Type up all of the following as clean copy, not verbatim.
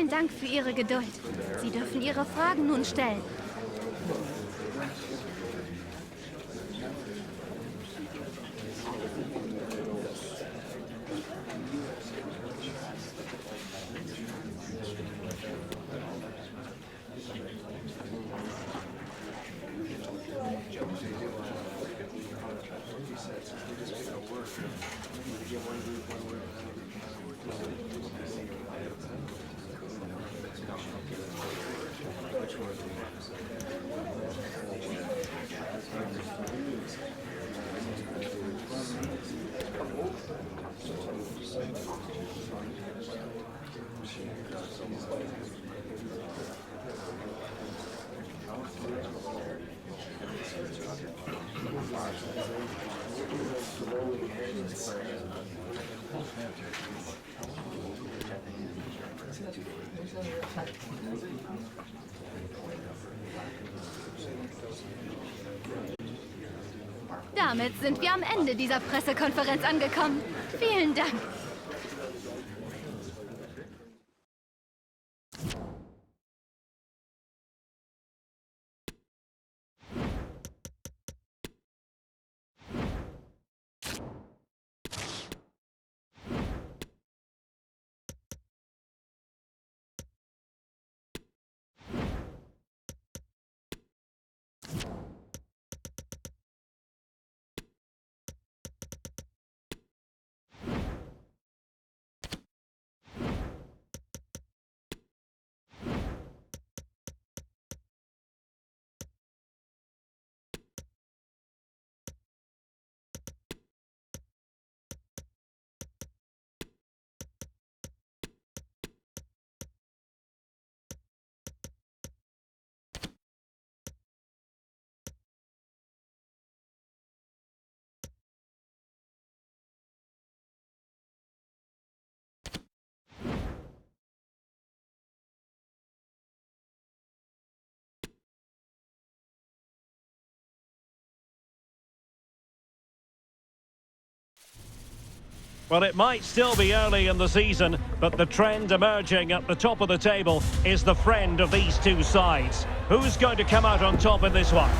Vielen Dank für Ihre Geduld. Sie dürfen Ihre Fragen nun stellen. Damit sind wir am Ende dieser Pressekonferenz angekommen. Vielen Dank. Well, it might still be early in the season, but the trend emerging at the top of the table is the friend of these two sides. Who's going to come out on top in this one?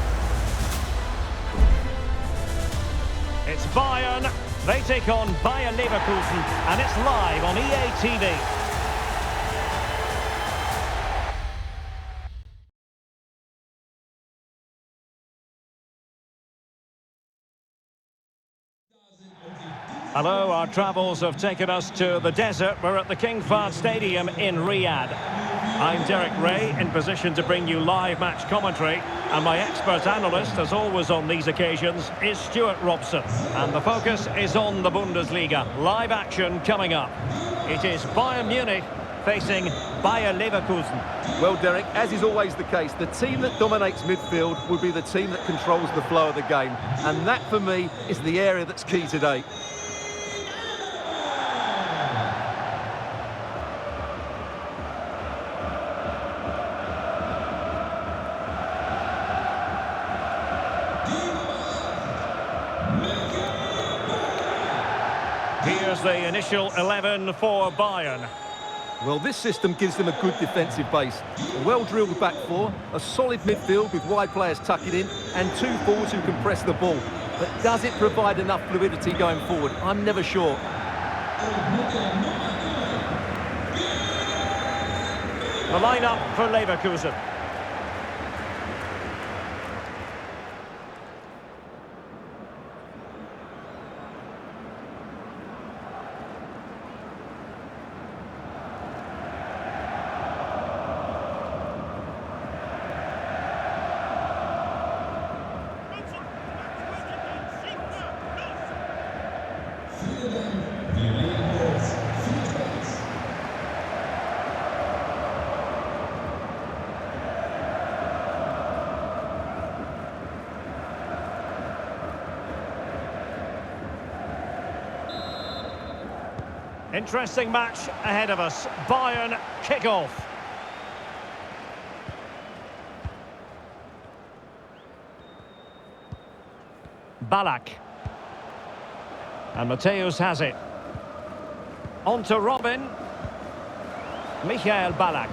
It's Bayern. They take on Bayern Leverkusen, and it's live on EA TV. Hello, our travels have taken us to the desert. We're at the King Fahd Stadium in Riyadh. I'm Derek Ray, in position to bring you live match commentary, and my expert analyst, as always on these occasions, is Stuart Robson. And the focus is on the Bundesliga. Live action coming up. It is Bayern Munich facing Bayern Leverkusen. Well, Derek, as is always the case, the team that dominates midfield will be the team that controls the flow of the game. And that, for me, is the area that's key today. Here's the initial 11 for Bayern. Well, this system gives them a good defensive base. A well-drilled back four, a solid midfield with wide players tucking in, and two forwards who can press the ball. But does it provide enough fluidity going forward? I'm never sure. The line-up for Leverkusen. Interesting match ahead of us. Bayern kick-off. Ballack. And Mateus has it. On to Robin. Michael Ballack.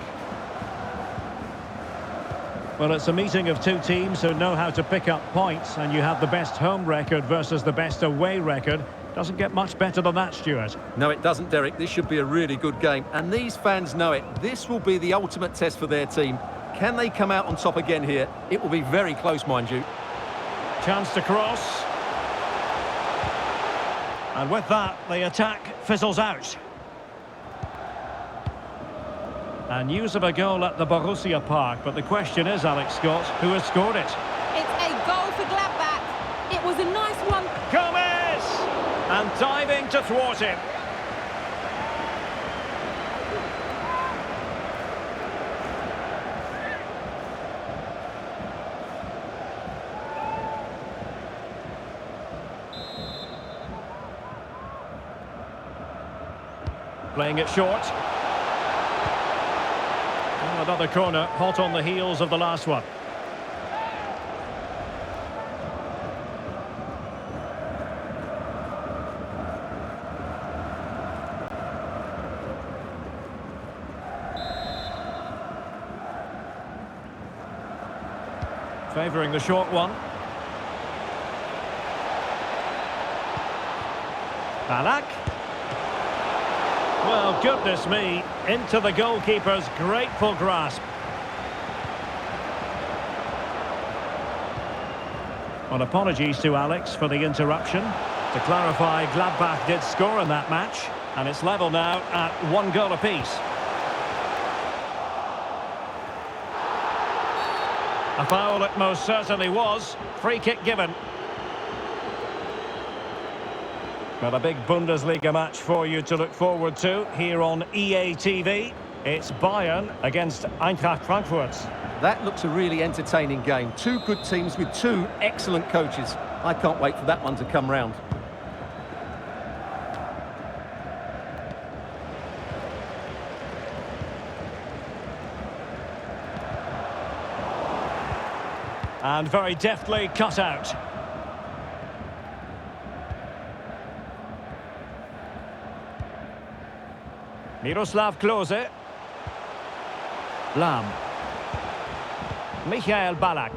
Well, it's a meeting of two teams who know how to pick up points, and you have the best home record versus the best away record. Doesn't get much better than that, Stuart. No, it doesn't, Derek. This should be a really good game. And these fans know it. This will be the ultimate test for their team. Can they come out on top again here? It will be very close, mind you. Chance to cross. And with that, the attack fizzles out. And news of a goal at the Borussia Park. But the question is, Alex Scott, who has scored it? It's a goal for Gladbach. It was a nice one. Gomez! And diving to thwart him. Playing it short. Well, another corner, hot on the heels of the last one. Favouring the short one. Ballack. Well, goodness me, into the goalkeeper's grateful grasp. Well, apologies to Alex for the interruption. To clarify, Gladbach did score in that match, and it's level now at 1 goal apiece. A foul it most certainly was. Free kick given. Well, a big Bundesliga match for you to look forward to here on EA TV. It's Bayern against Eintracht Frankfurt. That looks a really entertaining game. Two good teams with two excellent coaches. I can't wait for that one to come round. And very deftly cut out. Miroslav Klose. Lam. Michael Ballack.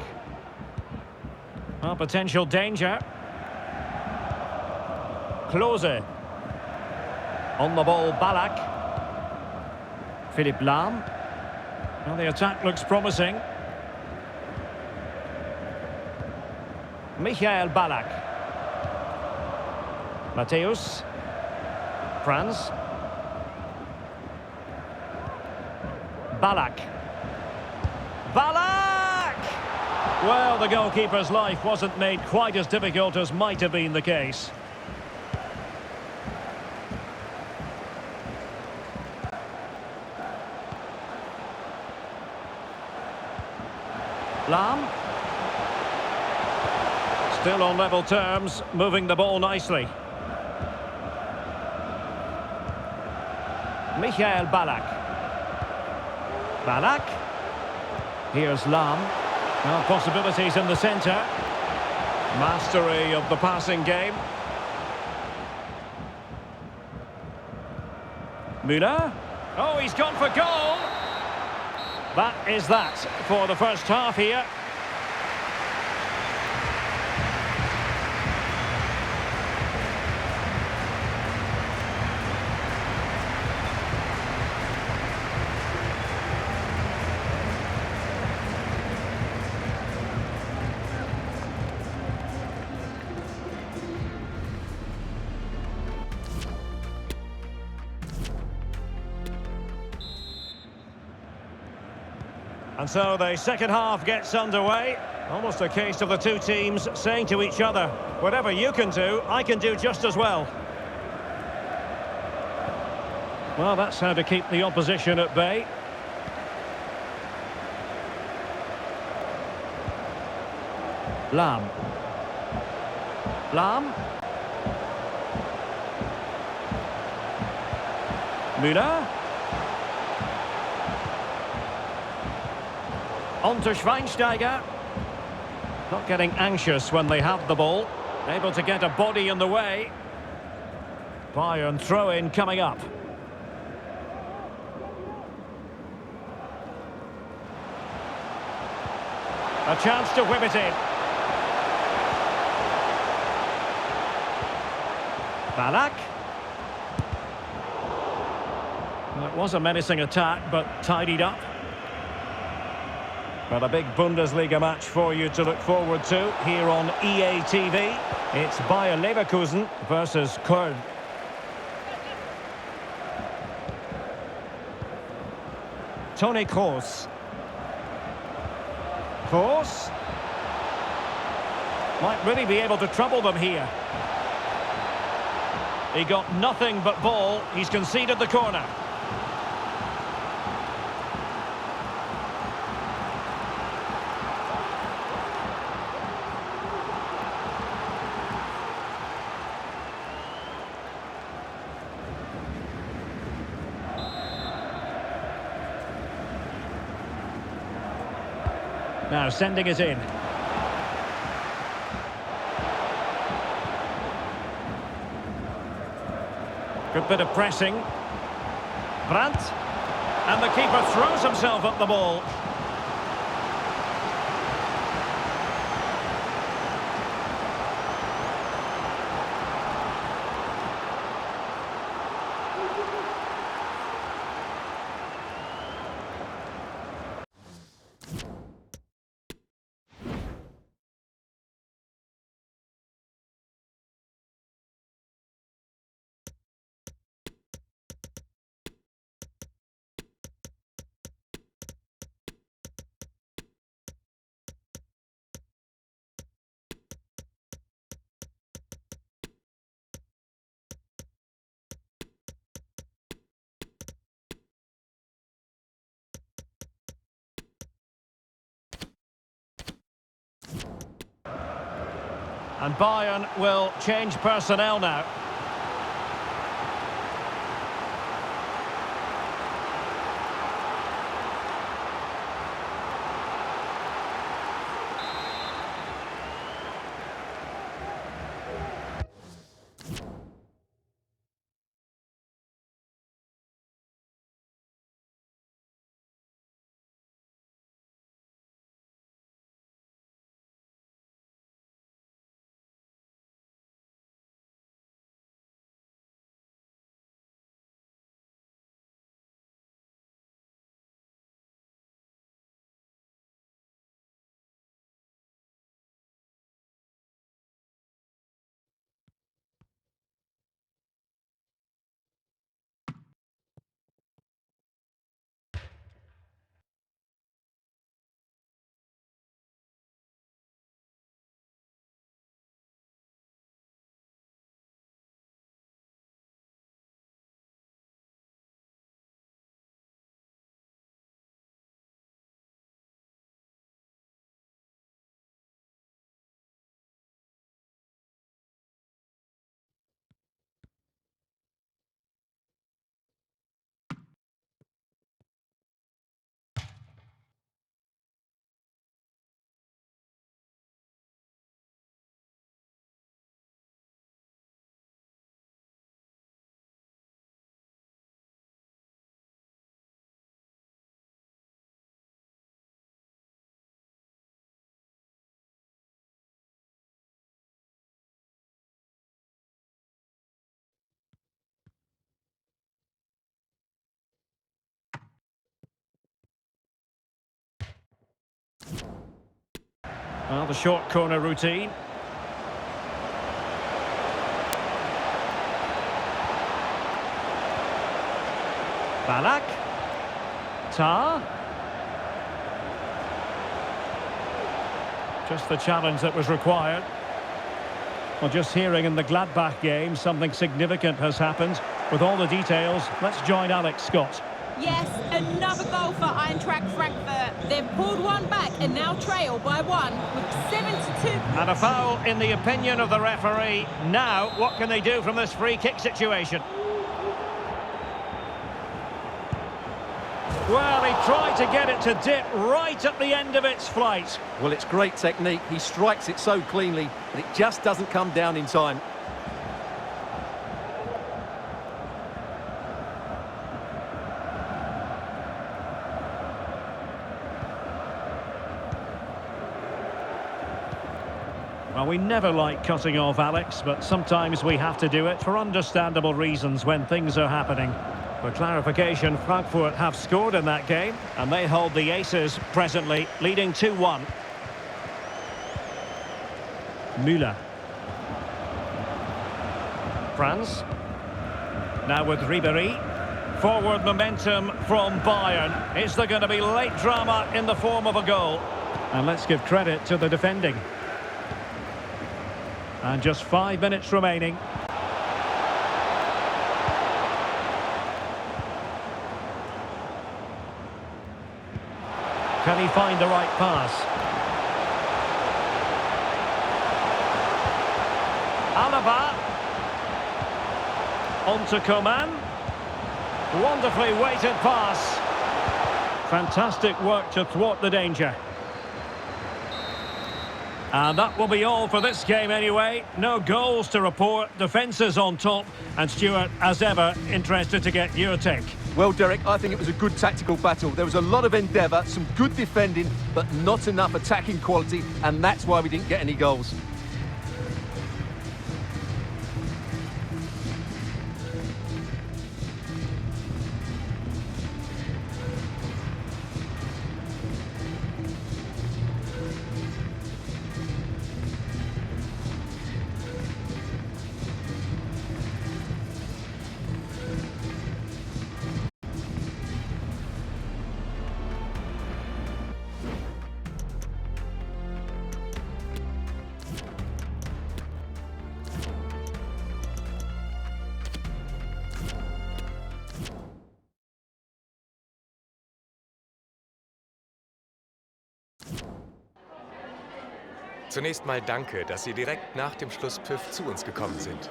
Well, potential danger. Klose. On the ball, Ballack. Philipp Lahm. Well, the attack looks promising. Michael Ballack. Matthäus. Franz. Ballack. Ballack! Well, the goalkeeper's life wasn't made quite as difficult as might have been the case. Lahm. Still on level terms, moving the ball nicely. Michael Ballack. Ballack. Here's Lahm. Well, possibilities in the centre. Mastery of the passing game. Müller. Oh, he's gone for goal. That is that for the first half here. And so the second half gets underway. Almost a case of the two teams saying to each other, whatever you can do, I can do just as well. Well, that's how to keep the opposition at bay. Lahm. Lahm. Müller. On to Schweinsteiger. Not getting anxious when they have the ball. Able to get a body in the way. Bayern throw-in coming up. A chance to whip it in. Ballack. Well, it was a menacing attack, but tidied up. Well, a big Bundesliga match for you to look forward to here on EA TV. It's Bayern Leverkusen versus Köln. Toni Kroos. Kroos. Might really be able to trouble them here. He got nothing but ball. He's conceded the corner. Now sending it in. Good bit of pressing. Brandt. And the keeper throws himself at the ball. And Bayern will change personnel now. Well, the short corner routine. Ballack. Tar. Just the challenge that was required. Well, just hearing in the Gladbach game, something significant has happened. With all the details, let's join Alex Scott. Yes, another goal for Eintracht Frankfurt. They've pulled one back and now trail by one with 7-2. And a foul in the opinion of the referee. Now, what can they do from this free kick situation? Well, he tried to get it to dip right at the end of its flight. Well, it's great technique. He strikes it so cleanly, but it just doesn't come down in time. Well, we never like cutting off Alex, but sometimes we have to do it for understandable reasons when things are happening. For clarification, Frankfurt have scored in that game, and they hold the aces presently, leading 2-1. Müller. Franz. Now with Ribéry. Forward momentum from Bayern. Is there going to be late drama in the form of a goal? And let's give credit to the defending. And just 5 minutes remaining. Can he find the right pass? Alaba. On to Coman. Wonderfully weighted pass. Fantastic work to thwart the danger. And that will be all for this game anyway. No goals to report, defences on top. And Stuart, as ever, interested to get your take. Well, Derek, I think it was a good tactical battle. There was a lot of endeavour, some good defending, but not enough attacking quality, and that's why we didn't get any goals. Zunächst mal danke, dass Sie direkt nach dem Schlusspfiff zu uns gekommen sind.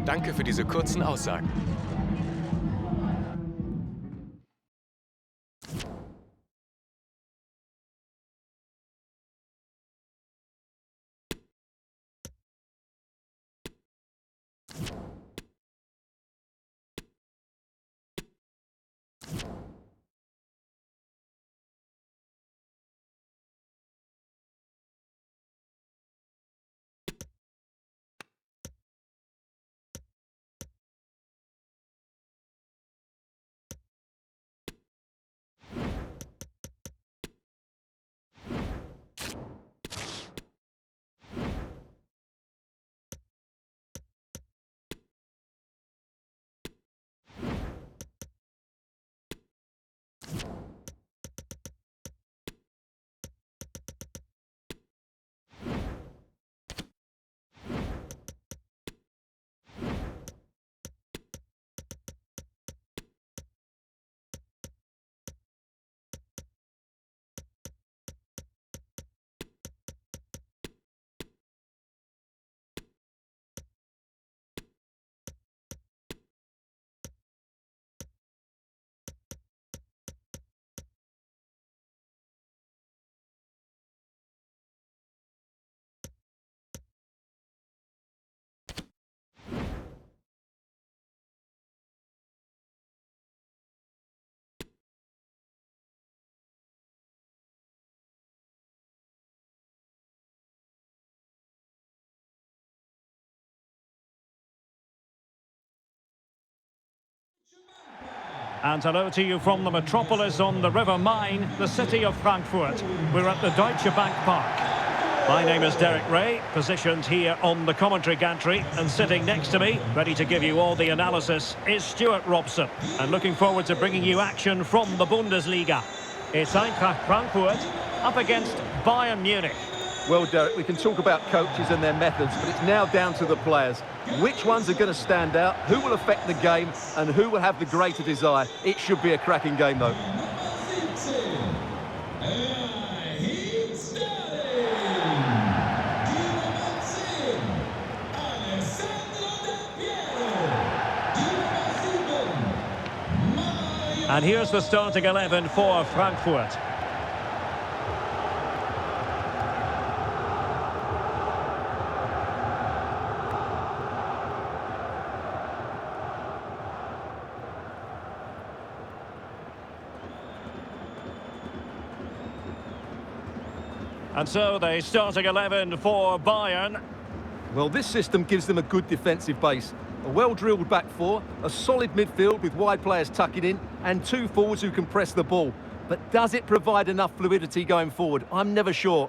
Danke für diese kurzen Aussagen. And hello to you from the metropolis on the River Main, the city of Frankfurt. We're at the Deutsche Bank Park. My name is Derek Ray, positioned here on the commentary gantry, and sitting next to me, ready to give you all the analysis, is Stuart Robson. And looking forward to bringing you action from the Bundesliga. It's Eintracht Frankfurt up against Bayern Munich. Well, Derek, we can talk about coaches and their methods, but it's now down to the players. Which ones are going to stand out, who will affect the game, and who will have the greater desire? It should be a cracking game, though. And here's the starting 11 for Frankfurt. And so the starting 11 for Bayern. Well, this system gives them a good defensive base. A well-drilled back four, a solid midfield with wide players tucking in, and two forwards who can press the ball. But does it provide enough fluidity going forward? I'm never sure.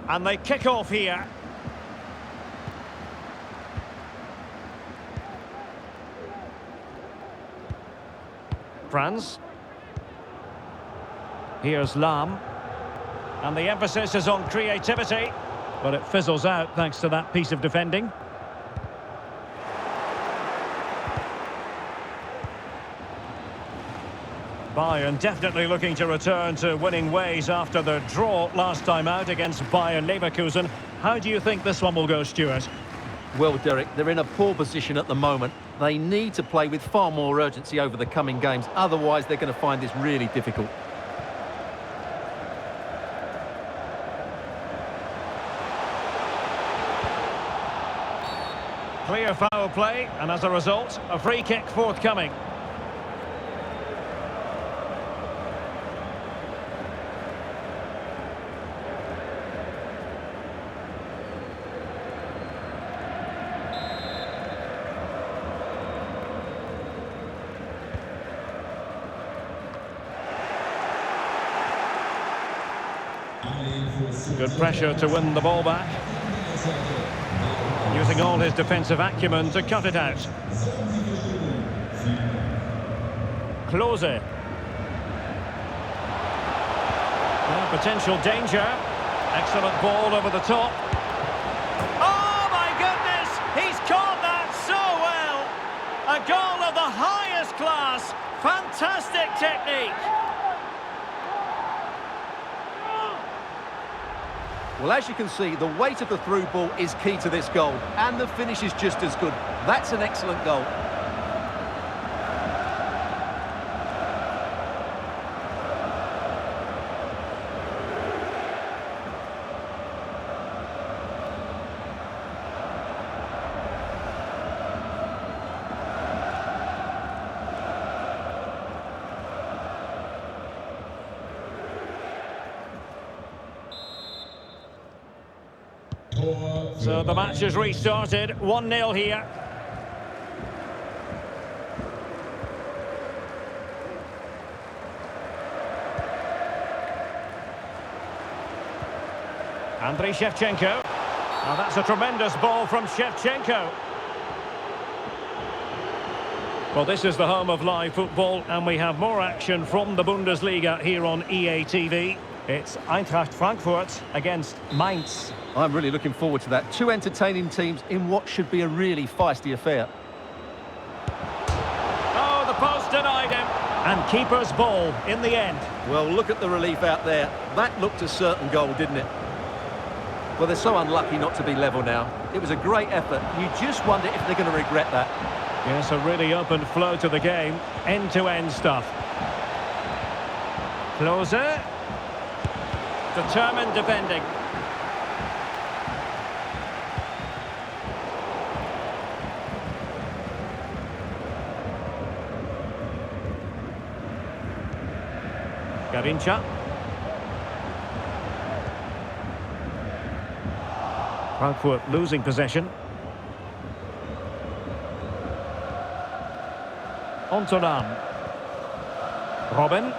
And they kick off here. Franz. Here's Lahm. And the emphasis is on creativity. But it fizzles out thanks to that piece of defending. Bayern definitely looking to return to winning ways after their draw last time out against Bayern Leverkusen. How do you think this one will go, Stuart? Well, Derek, they're in a poor position at the moment. They need to play with far more urgency over the coming games. Otherwise, they're going to find this really difficult. Clear foul play, and as a result, a free kick forthcoming. Good pressure to win the ball back. Using all his defensive acumen to cut it out. Klose. Well, potential danger. Excellent ball over the top. Oh my goodness! He's caught that so well! A goal of the highest class. Fantastic technique. Well, as you can see, the weight of the through ball is key to this goal, and the finish is just as good. That's an excellent goal. So the match is restarted, 1-0 here. Andriy Shevchenko. Now that's a tremendous ball from Shevchenko. Well, this is the home of live football, and we have more action from the Bundesliga here on EA TV. It's Eintracht Frankfurt against Mainz. I'm really looking forward to that. Two entertaining teams in what should be a really feisty affair. Oh, the post denied him. And keeper's ball in the end. Well, look at the relief out there. That looked a certain goal, didn't it? Well, they're so unlucky not to be level now. It was a great effort. You just wonder if they're going to regret that. Yes, a really open flow to the game. End-to-end stuff. Closer. Determined defending. Garincha. Frankfurt losing possession. Ontonan. Robin.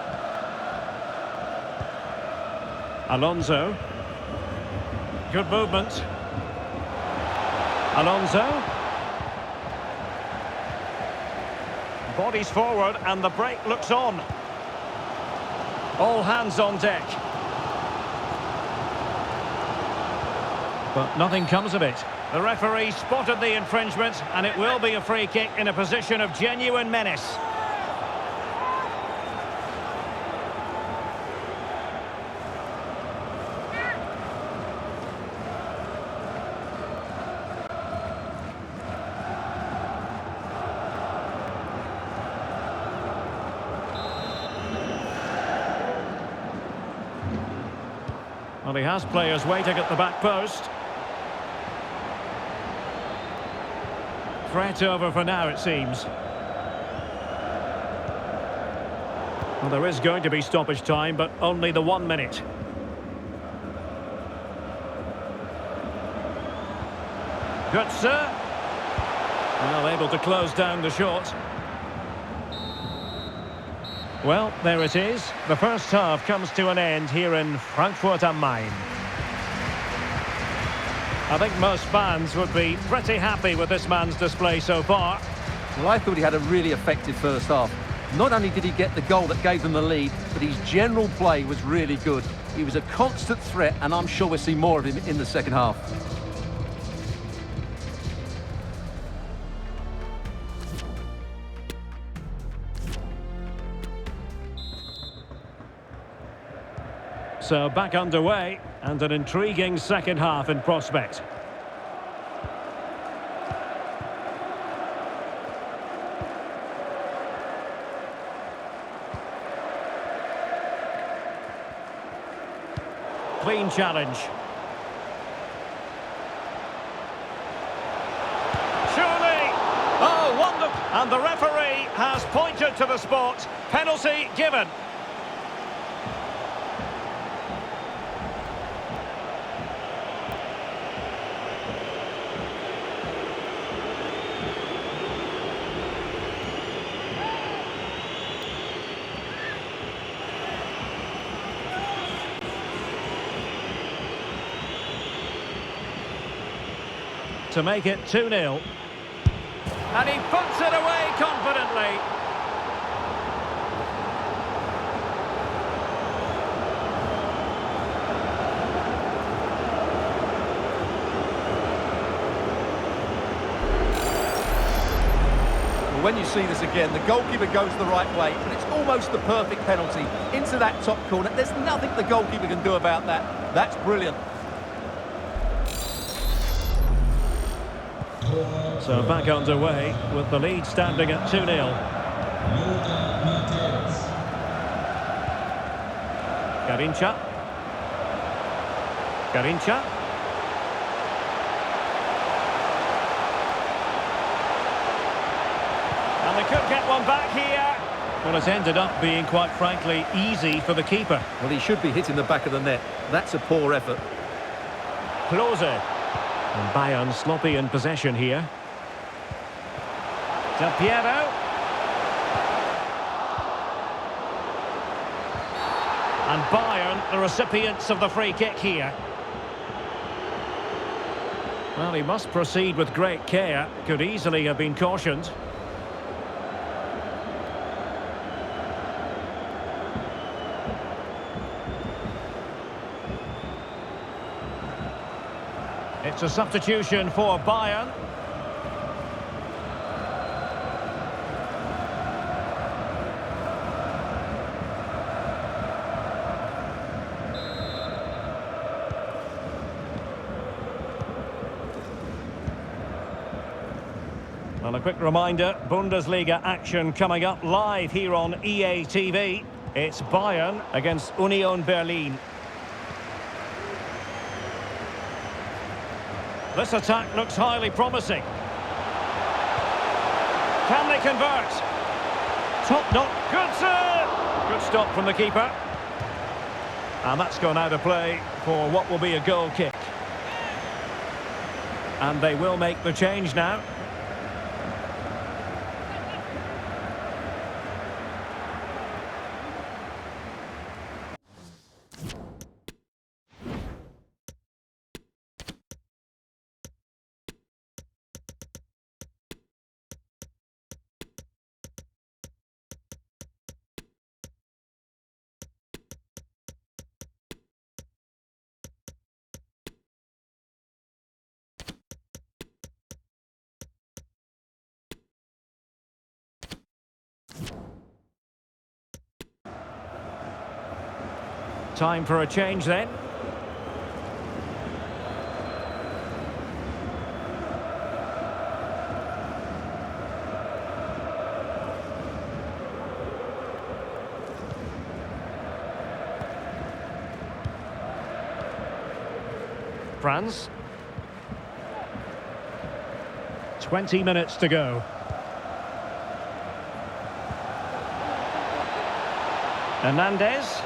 Alonso. Good movement. Alonso. Bodies forward and the break looks on. All hands on deck. But nothing comes of it. The referee spotted the infringement and it will be a free kick in a position of genuine menace. Well, he has players waiting at the back post. Threat over for now, it seems. Well, there is going to be stoppage time, but only the 1 minute. Götze. Well, able to close down the shot. Well, there it is. The first half comes to an end here in Frankfurt am Main. I think most fans would be pretty happy with this man's display so far. Well, I thought he had a really effective first half. Not only did he get the goal that gave them the lead, but his general play was really good. He was a constant threat, and I'm sure we'll see more of him in the second half. So back underway, and an intriguing second half in prospect. Clean challenge. Surely! Oh, wonderful! And the referee has pointed to the spot. Penalty given. To make it 2-0. And he puts it away confidently. Well, when you see this again, the goalkeeper goes the right way, and it's almost the perfect penalty into that top corner. There's nothing the goalkeeper can do about that. That's brilliant. So back underway with the lead standing at 2-0. Garincha. Garincha. And they could get one back here. Well, it's ended up being, quite frankly, easy for the keeper. Well, he should be hitting the back of the net. That's a poor effort. Klose. And Bayern sloppy in possession here. Del Piero. And Bayern, the recipients of the free kick here. Well, he must proceed with great care. Could easily have been cautioned. It's a substitution for Bayern. Well, a quick reminder, Bundesliga action coming up live here on EA TV. It's Bayern against Union Berlin. This attack looks highly promising. Can they convert? Top knot. Good stop from the keeper. And that's gone out of play for what will be a goal kick. And they will make the change now. Time for a change then. France. 20 minutes to go. Hernandez.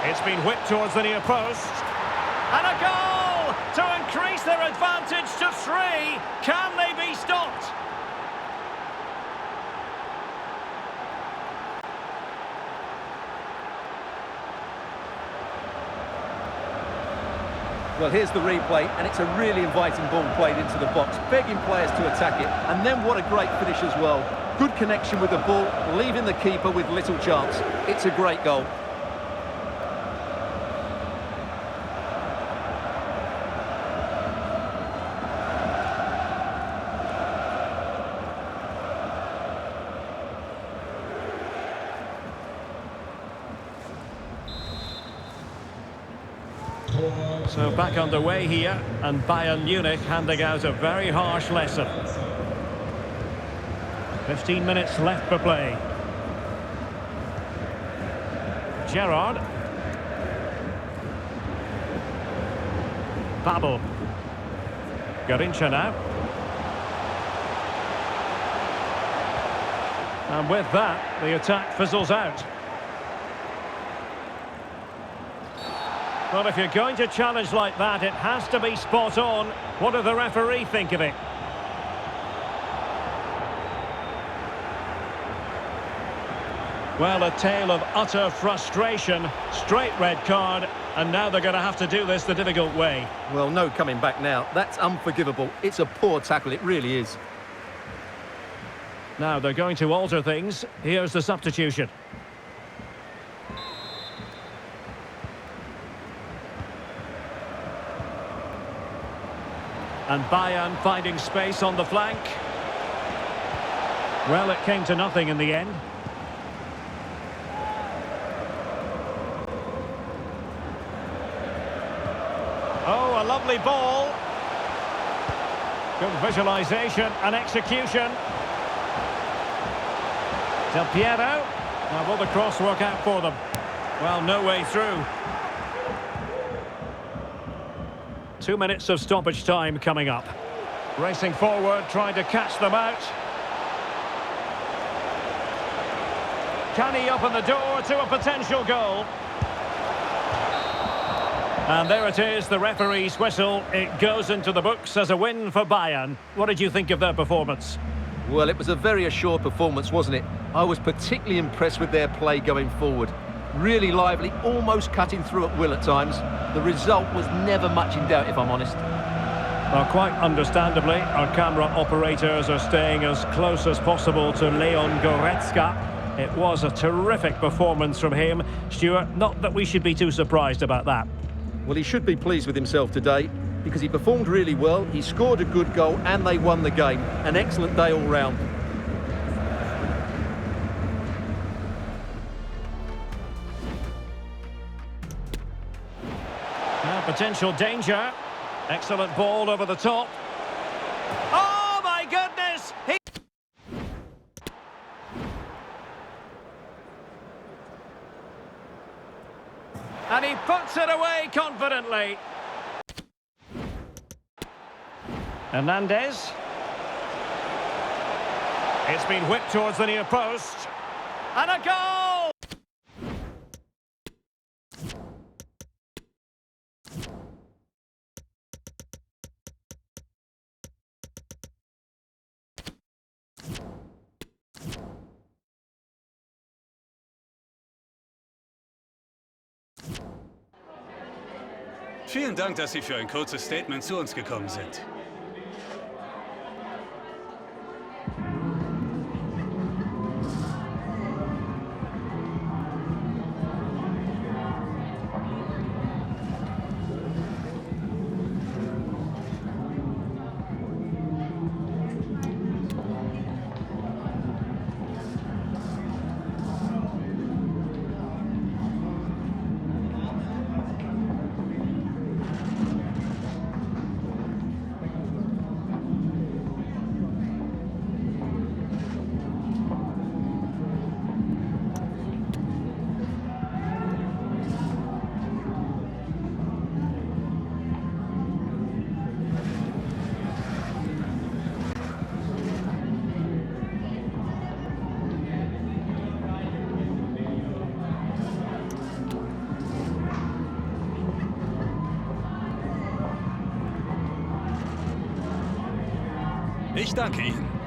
It's been whipped towards the near post. And a goal to increase their advantage to 3. Can they be stopped? Well, here's the replay, and it's a really inviting ball played into the box, begging players to attack it. And then what a great finish as well. Good connection with the ball, leaving the keeper with little chance. It's a great goal. So back underway here, and Bayern Munich handing out a very harsh lesson. 15 minutes left for play. Gerrard. Babel. Garincha now. And with that, the attack fizzles out. Well, if you're going to challenge like that, it has to be spot on. What did the referee think of it? Well, a tale of utter frustration. Straight red card, and now they're going to have to do this the difficult way. Well, no coming back now. That's unforgivable. It's a poor tackle, it really is. Now they're going to alter things. Here's the substitution. And Bayern finding space on the flank. Well, it came to nothing in the end. Oh, a lovely ball. Good visualisation and execution. Del Piero. Now will the cross work out for them? Well, no way through. 2 minutes of stoppage time coming up. Racing forward, trying to catch them out. Can he open the door to a potential goal? And there it is, the referee's whistle. It goes into the books as a win for Bayern. What did you think of their performance? Well, it was a very assured performance, wasn't it? I was particularly impressed with their play going forward. Really lively, almost cutting through at will at times. The result was never much in doubt, if I'm honest. Well, quite understandably, our camera operators are staying as close as possible to Leon Goretzka. It was a terrific performance from him. Stuart, not that we should be too surprised about that. Well, he should be pleased with himself today because he performed really well, he scored a good goal and they won the game. An excellent day all round. Now potential danger. Excellent ball over the top. Oh! And he puts it away confidently. Hernandez. It's been whipped towards the near post. And a goal! Vielen Dank, dass Sie für ein kurzes Statement zu uns gekommen sind. Ich danke Ihnen.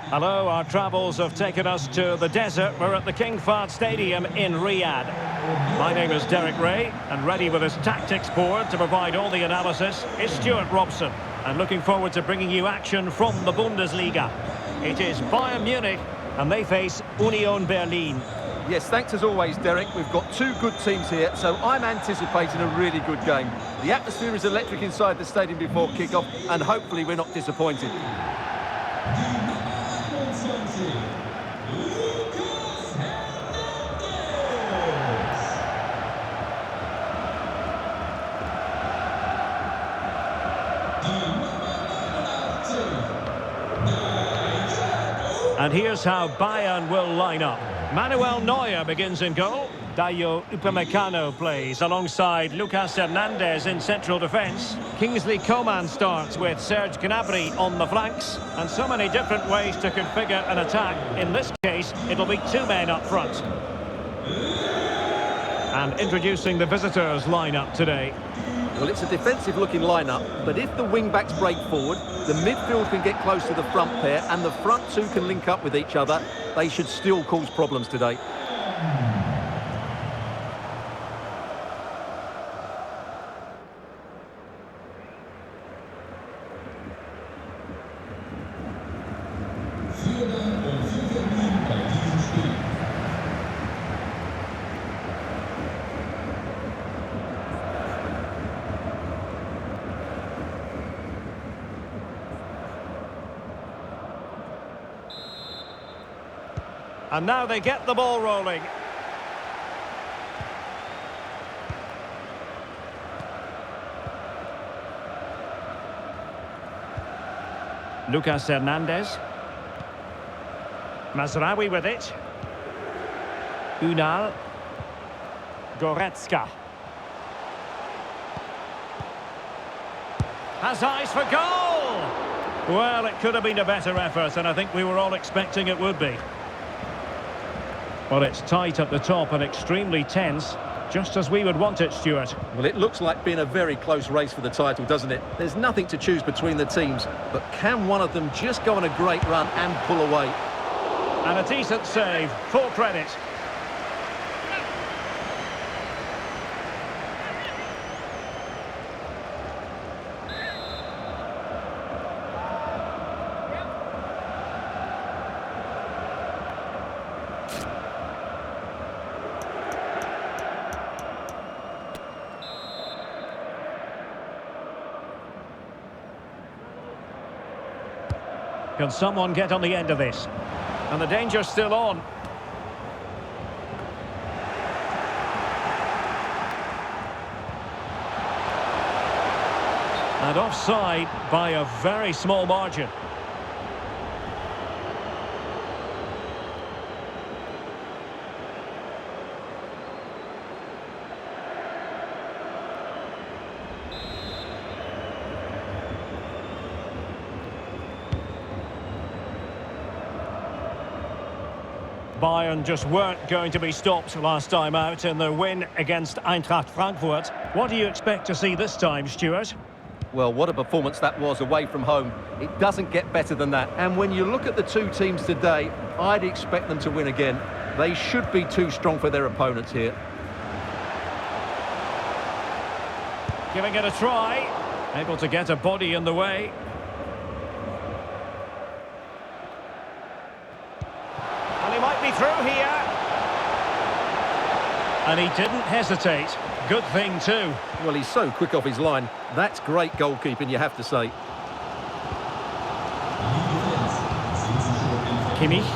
Hello, our travels have taken us to the desert. We're at the King Fahd Stadium in Riyadh. My name is Derek Ray, and ready with his tactics board to provide all the analysis is Stuart Robson. And looking forward to bringing you action from the Bundesliga. It is Bayern Munich, and they face Union Berlin. Yes, thanks as always, Derek. We've got two good teams here, so I'm anticipating a really good game. The atmosphere is electric inside the stadium before kick-off, and hopefully we're not disappointed. And here's how Bayern will line up. Manuel Neuer begins in goal. Dayo Upamecano plays alongside Lucas Hernandez in central defence. Kingsley Coman starts with Serge Gnabry on the flanks. And so many different ways to configure an attack. In this case, it'll be two men up front. And introducing the visitors' lineup today. Well, it's a defensive-looking lineup, but if the wing-backs break forward, the midfield can get close to the front pair, and the front two can link up with each other, they should still cause problems today. And now they get the ball rolling. Lucas Hernandez. Mazraoui with it. Unal. Goretzka. Has eyes for goal! Well, it could have been a better effort, and I think we were all expecting it would be. Well, it's tight at the top and extremely tense, just as we would want it, Stuart. Well, it looks like being a very close race for the title, doesn't it? There's nothing to choose between the teams, but can one of them just go on a great run and pull away? And a decent save, full credit. Can someone get on the end of this? And the danger's still on. And offside by a very small margin. Bayern just weren't going to be stopped last time out in their win against Eintracht Frankfurt. What do you expect to see this time, Stuart? Well, what a performance that was away from home. It doesn't get better than that. And when you look at the two teams today, I'd expect them to win again. They should be too strong for their opponents here. Giving it a try. Able to get a body in the way. He might be through here. And he didn't hesitate. Good thing too. Well, he's so quick off his line. That's great goalkeeping, you have to say. Kimmich.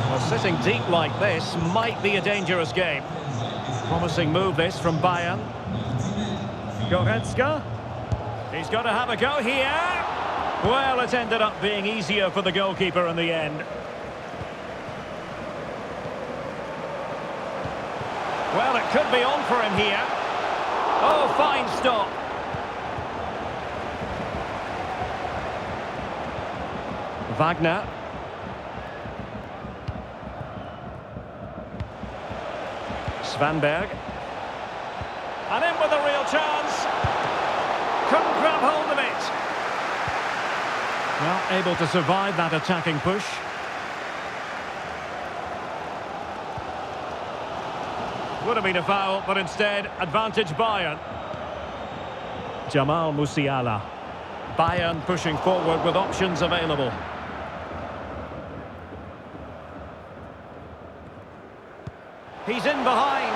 Well, sitting deep like this might be a dangerous game. Promising move this from Bayern. Goretzka. He's got to have a go here. Well, it ended up being easier for the goalkeeper in the end. Well, it could be on for him here. Oh, fine stop. Wagner. Svanberg. And in with a real chance. Couldn't grab hold of it. Well, able to survive that attacking push. Would have been a foul, but instead, advantage Bayern. Jamal Musiala. Bayern pushing forward with options available. He's in behind.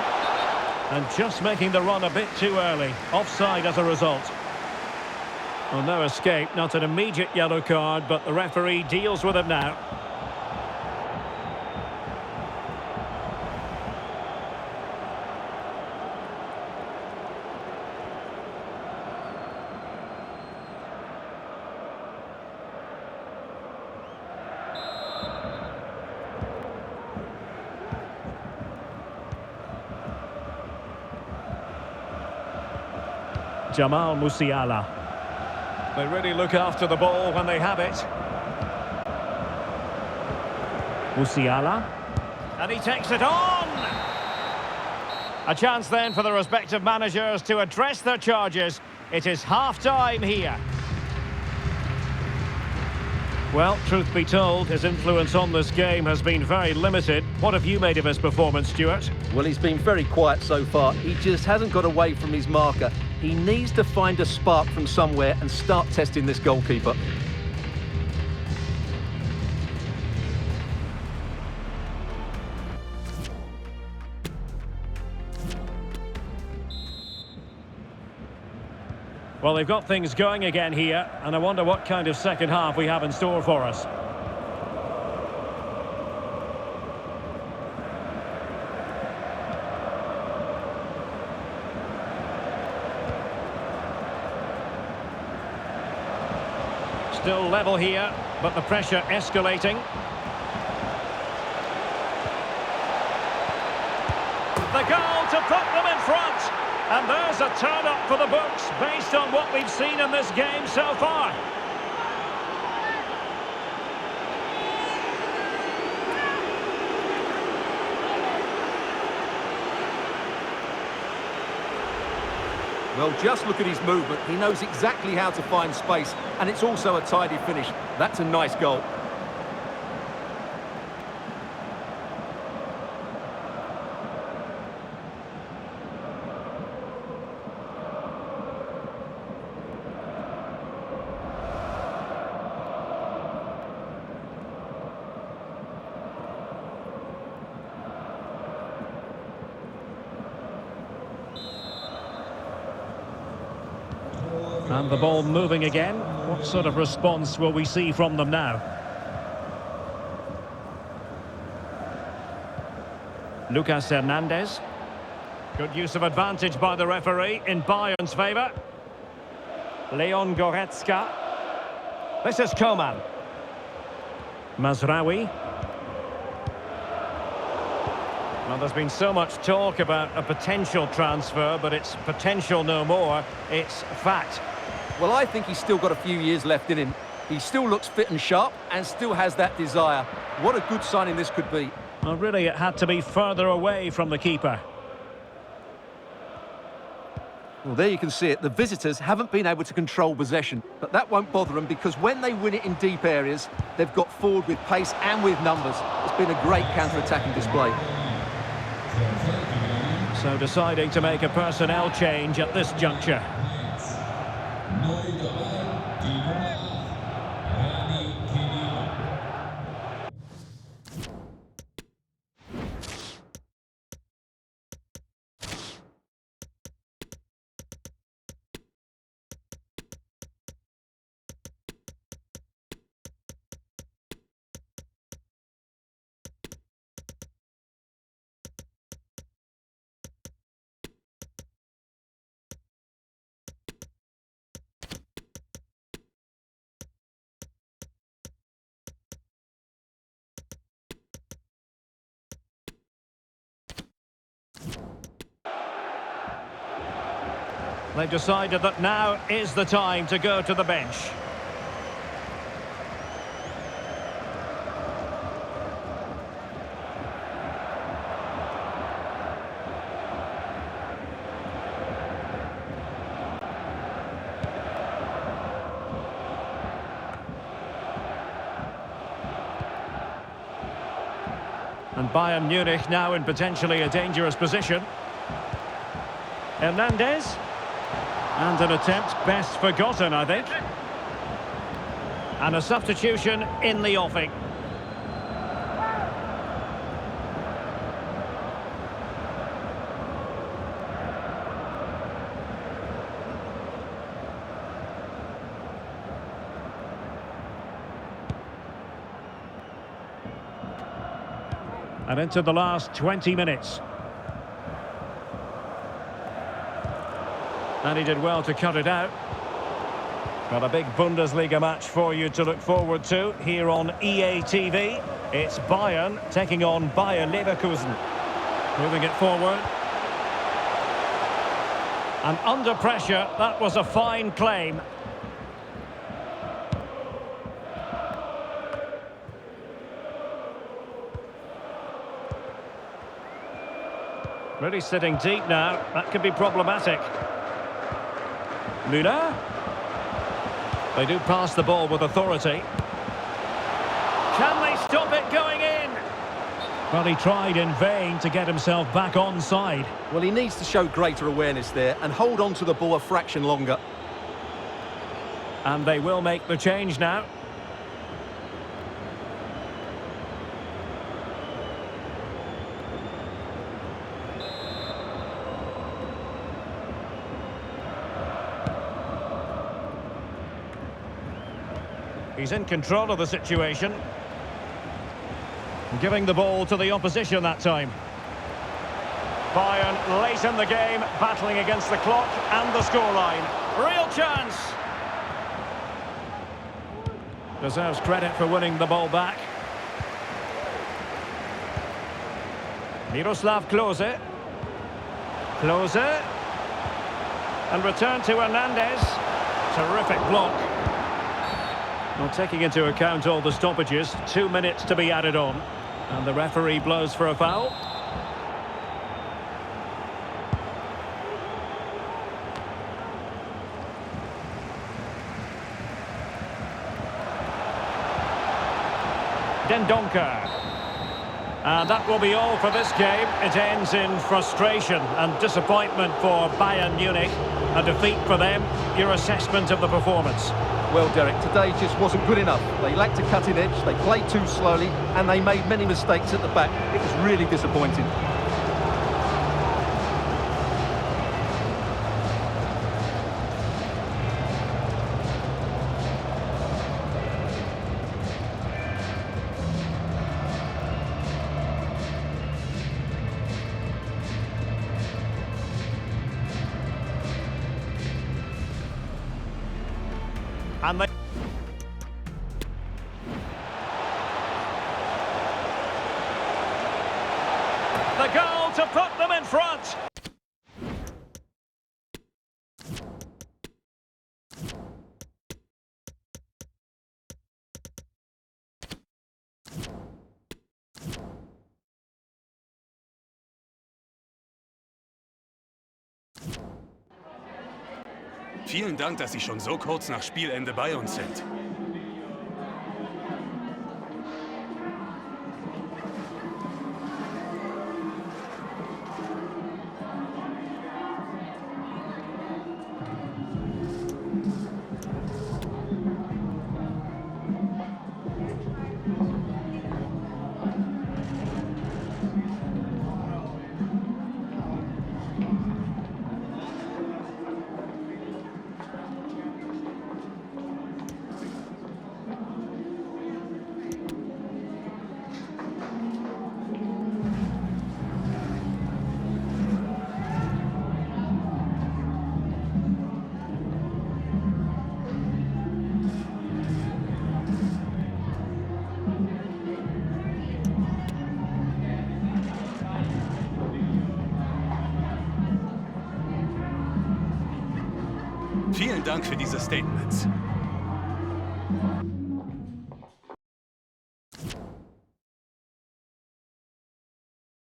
And just making the run a bit too early. Offside as a result. Well, no escape, not an immediate yellow card, but the referee deals with it now. Jamal Musiala. They really look after the ball when they have it. Musiala. And he takes it on! A chance then for the respective managers to address their charges. It is half-time here. Well, truth be told, his influence on this game has been very limited. What have you made of his performance, Stuart? Well, he's been very quiet so far. He just hasn't got away from his marker. He needs to find a spark from somewhere and start testing this goalkeeper. Well, they've got things going again here, and I wonder what kind of second half we have in store for us. Still level here, but the pressure escalating. The goal to put them in front. And there's a turn-up for the books based on what we've seen in this game so far. Well, just look at his movement. He knows exactly how to find space, and it's also a tidy finish. That's a nice goal. And the ball moving again. What sort of response will we see from them now? Lucas Hernandez. Good use of advantage by the referee in Bayern's favour. Leon Goretzka. This is Coman. Mazraoui. Well, there's been so much talk about a potential transfer, but it's potential no more. It's fact. Well, I think he's still got a few years left in him. He still looks fit and sharp and still has that desire. What a good signing this could be. Well, really, it had to be further away from the keeper. Well, there you can see it. The visitors haven't been able to control possession, but that won't bother them because when they win it in deep areas, they've got forward with pace and with numbers. It's been a great counter-attacking display. So deciding to make a personnel change at this juncture. They've decided that now is the time to go to the bench. And Bayern Munich now in potentially a dangerous position. Hernandez. And an attempt best forgotten, I think. And a substitution in the offing. And into the last 20 minutes. And he did well to cut it out. Got a big Bundesliga match for you to look forward to here on EA TV. It's Bayern taking on Bayern Leverkusen. Moving it forward. And under pressure, that was a fine claim. Really sitting deep now. That could be problematic. Müller. They do pass the ball with authority. Can they stop it going in? Well, he tried in vain to get himself back onside. Well, he needs to show greater awareness there and hold on to the ball a fraction longer. And they will make the change now. He's in control of the situation. Giving the ball to the opposition that time. Bayern late in the game, battling against the clock and the scoreline. Real chance! Deserves credit for winning the ball back. Miroslav Klose. Klose. And return to Hernandez. Terrific block. Well, taking into account all the stoppages, 2 minutes to be added on. And the referee blows for a foul. Dendoncker. And that will be all for this game. It ends in frustration and disappointment for Bayern Munich. A defeat for them. Your assessment of the performance? Well, Derek, today just wasn't good enough. They lacked a cutting edge, they played too slowly, and they made many mistakes at the back. It was really disappointing. And they... The goal to put them in front. Vielen Dank, dass Sie schon so kurz nach Spielende bei uns sind. Vielen Dank für diese Statements.